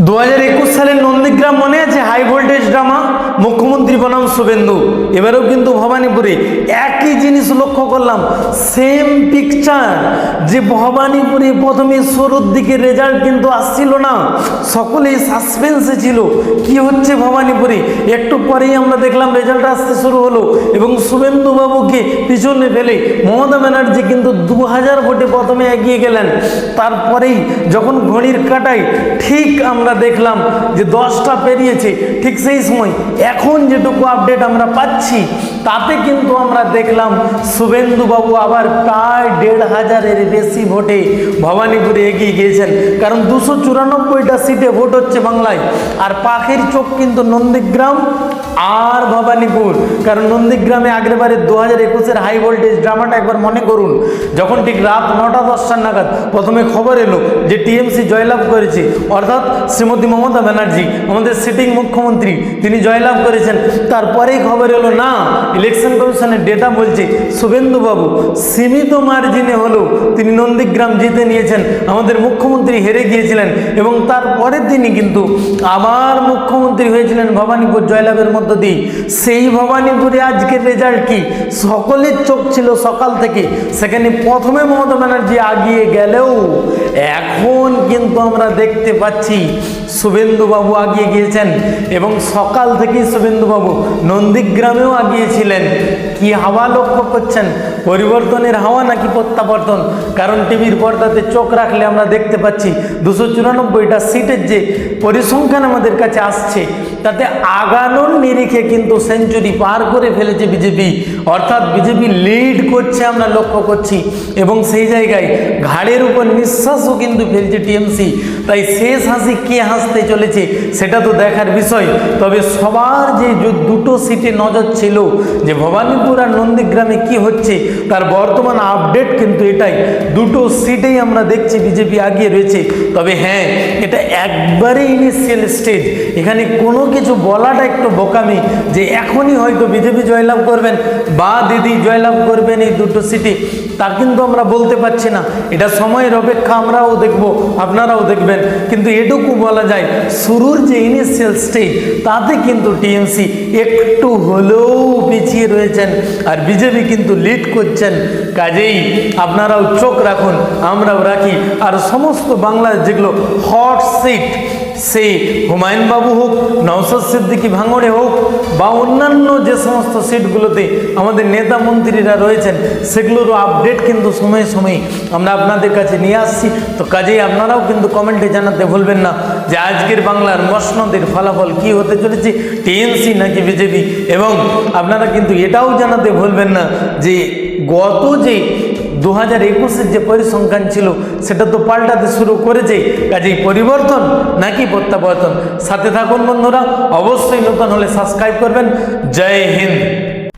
2021 সালের নন্দীগ্রাম মনে আছে? হাই ভোল্টেজ ড্রামা, মুখ্যমন্ত্রী বনাম শুভেন্দু। এবারেও কিন্তু ভবানীপুরে একই জিনিস লক্ষ্য করলাম, সেম পিকচার। যে ভবানীপুরে প্রথমে শুরুর দিকে রেজাল্ট কিন্তু আসছিল না, সকলেই সাসপেন্সে ছিল কি হচ্ছে ভবানীপুরে। একটু পরেই আমরা দেখলাম রেজাল্ট আসতে শুরু হলো এবং শুভেন্দু বাবুকে পিছনে ফেলে মমতা ব্যানার্জি কিন্তু 2000 ভোটে প্রথমে এগিয়ে গেলেন। তারপরেই যখন ঘড়ির কাঁটায় ঠিক আমরা দেখলাম যে 10টা পেরিয়েছে, ঠিক সেই সময় এখন যেটুকু আপডেট আমরা পাচ্ছি তাতে কিন্তু আমরা দেখলাম শুভেন্দু বাবু আবার প্রায় 1500-এর বেশি ভোটে ভবানীপুরে এগিয়ে গিয়েছেন। কারণ 294টা সিটে ভোট হচ্ছে বাংলায়, আর পাখির চোখ কিন্তু নন্দীগ্রাম আর ভবানীপুর। কারণ নন্দীগ্রামে আগেরবারে 2021-এর হাই ভোল্টেজ ড্রামাটা একবার মনে করুন, যখন ঠিক রাত 9টা-10টা নাগাদ প্রথমে খবর এলো যে টিএমসি জয়লাভ করেছে, অর্থাৎ শ্রীমতী মমতা ব্যানার্জি আমাদের সিটিং মুখ্যমন্ত্রী তিনি জয়লাভ করেছেন। তারপরেই খবর এলো না, ইলেকশন কমিশনের ডেটা বলছে শুভেন্দুবাবু সীমিত মার্জিনে হলেও তিনি নন্দীগ্রাম জিতে নিয়েছেন, আমাদের মুখ্যমন্ত্রী হেরে গিয়েছিলেন এবং তারপরের দিনই কিন্তু আবার মুখ্যমন্ত্রী হয়েছিলেন ভবানীপুর জয়লাভের মধ্য দিয়ে। সেই ভবানীপুরে আজকের রেজাল্ট কি? সকলের চোখ ছিল সকাল থেকে সেখানে প্রথমে মমতা ব্যানার্জি আগিয়ে গেলেও এখন কিন্তু আমরা দেখতে পাচ্ছি শুভেন্দুবাবু আগিয়ে গিয়েছেন এবং সকাল থেকেই শুভেন্দুবাবু নন্দীগ্রামেও আগিয়েছিলেন। কি হাওয়া লক্ষ্য করছেন? পরিবর্তনের হাওয়া নাকি প্রত্যাবর্তন? কারণ টিভির পর্দাতে চোখ রাখলে আমরা দেখতে পাচ্ছি 294টা সিটের যে পরিসংখ্যান আমাদের কাছে আসছে তাতে আগানোর নিরিখে কিন্তু সেঞ্চুরি পার করে ফেলেছে বিজেপি, অর্থাৎ বিজেপি লিড করছে আমরা লক্ষ্য করছি এবং সেই জায়গায় ঘাড়ের উপর নিঃশ্বাসও কিন্তু ফেলছে টিএমসি। তাই শেষ হাসি কে হাসতে চলেছে সেটা তো দেখার বিষয়। তবে সবার যে দুটো সিটে নজর ছিল যে ভবানীপুর আর নন্দীগ্রামে কি হচ্ছে তার বর্তমান আপডেট কিন্তু এটাই, দুটো সিটেই আমরা দেখছি বিজেপি আগিয়ে রয়েছে। তবে হ্যাঁ, এটা একবারে ইনিশিয়াল স্টেজ, এখানে কোনো কিছু বলাটা একটু বোকামি যে এখনই হয়তো বিজেপি জয়লাভ করবেন বা দিদি জয়লাভ করবেন এই দুটো সিটে, তা কিন্তু আমরা বলতে পারছি না। এটা সময়ের অপেক্ষা, আমরাও দেখব আপনারাও দেখবেন। কিন্তু এটুকু বলা যায় শুরুর যে ইনিশিয়াল স্টেজ তাতে কিন্তু টিএমসি একটু হলেও পিছিয়ে রয়েছেন আর বিজেপি কিন্তু লিড করছেন। কাজেই আপনারাও চোখ রাখুন, আমরাও রাখি। আর সমস্ত বাংলার যেগুলো হট সিট, সে হুমায়ুন বাবু হোক, নওশাদ সিদ্দিকী ভাঙড়ে হোক বা অন্যান্য যে সমস্ত সিটগুলোতে আমাদের নেতা মন্ত্রীরা রয়েছেন সেগুলোরও আপডেট কিন্তু সময়ে সময়ে আমরা আপনাদের কাছে নিয়ে আসছি। তো কাজেই আপনারাও কিন্তু কমেন্টে জানাতে ভুলবেন না যে আজকের বাংলার মসনদের ফলাফল কি হতে চলেছে, টিএমসি নাকি বিজেপি। এবং আপনারা কিন্তু এটাও জানাতে ভুলবেন না যে গত যে 2021-এর যে পরিসংখ্যান ছিল সেটা তো পাল্টাতে শুরু করেছে। কাজেই পরিবর্তন নাকি প্রত্যাবর্তন? সাথে থাকুন বন্ধুরা, অবশ্যই নতুন হলে সাবস্ক্রাইব করবেন। জয় হিন্দ।